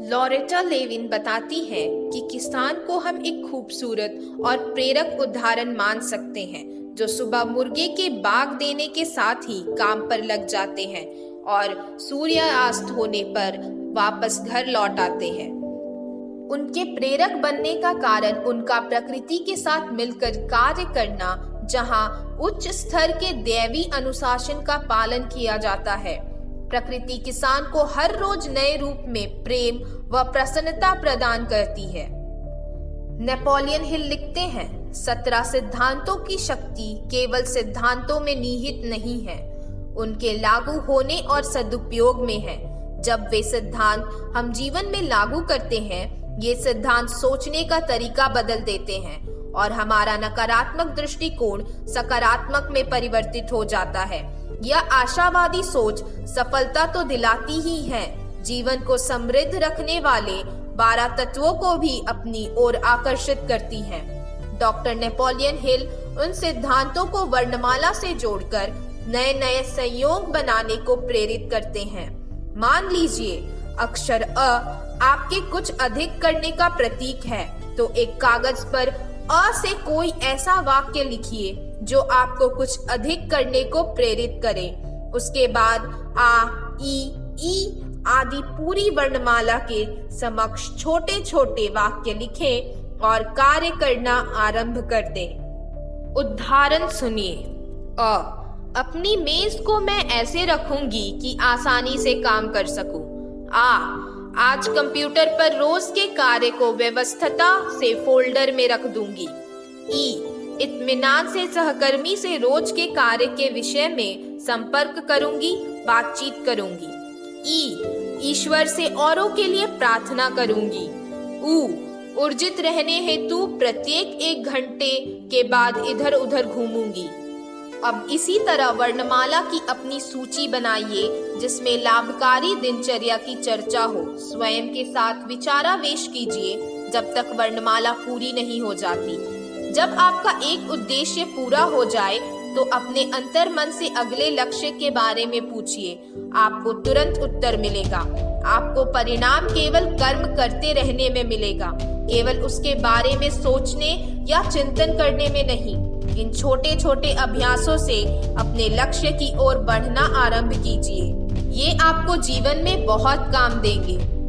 Loretta Lewin बताती है कि किसान को हम एक खूबसूरत और प्रेरक उदाहरण मान सकते हैं जो सुबह मुर्गे के बाग देने के साथ ही काम पर लग जाते हैं और सूर्यास्त होने पर वापस घर लौट आते हैं। उनके प्रेरक बनने का कारण उनका प्रकृति के साथ मिलकर कार्य करना, जहां उच्च स्तर के दैवी अनुशासन का पालन किया जाता है। प्रकृति किसान को हर रोज नए रूप में प्रेम व प्रसन्नता प्रदान करती है। नेपोलियन हिल लिखते हैं, 17 सिद्धांतों की शक्ति केवल सिद्धांतों में निहित नहीं है, उनके लागू होने और सदुपयोग में है। जब वे सिद्धांत हम जीवन में लागू करते हैं, ये सिद्धांत सोचने का तरीका बदल देते हैं और हमारा नकारात्मक दृष्टिकोण सकारात्मक में परिवर्तित हो जाता है। यह आशावादी सोच सफलता तो दिलाती ही है, जीवन को समृद्ध रखने वाले 12 तत्वों को भी अपनी ओर आकर्षित करती है। डॉक्टर नेपोलियन हिल उन सिद्धांतों को वर्णमाला से जोड़कर नए नए संयोग बनाने को प्रेरित करते हैं। मान लीजिए अक्षर अ आपके कुछ अधिक करने का प्रतीक है, तो एक कागज पर अ से कोई ऐसा वाक्य लिखिए जो आपको कुछ अधिक करने को प्रेरित करे। उसके बाद आ, ई आदि पूरी वर्णमाला के समक्ष छोटे छोटे वाक्य लिखें और कार्य करना आरंभ कर दें। उदाहरण सुनिए। अ, अपनी मेज को मैं ऐसे रखूंगी कि आसानी से काम कर सकूं। आज कंप्यूटर पर रोज के कार्य को व्यवस्थितता से फोल्डर में रख दूंगी। इत्मीनान से सहकर्मी से रोज के कार्य के विषय में संपर्क करूंगी, बातचीत करूंगी। ईश्वर से औरों के लिए प्रार्थना करूंगी। ऊर्जित रहने हेतु प्रत्येक 1 घंटे के बाद इधर उधर घूमूंगी। अब इसी तरह वर्णमाला की अपनी सूची बनाइए जिसमें लाभकारी दिनचर्या की चर्चा हो। स्वयं के साथ विचारावेश कीजिए जब तक वर्णमाला पूरी नहीं हो जाती। जब आपका एक उद्देश्य पूरा हो जाए तो अपने अंतर्मन से अगले लक्ष्य के बारे में पूछिए। आपको तुरंत उत्तर मिलेगा। आपको परिणाम केवल कर्म करते रहने में मिलेगा, केवल उसके बारे में सोचने या चिंतन करने में नहीं। इन छोटे छोटे अभ्यासों से अपने लक्ष्य की ओर बढ़ना आरंभ कीजिए। ये आपको जीवन में बहुत काम देंगे।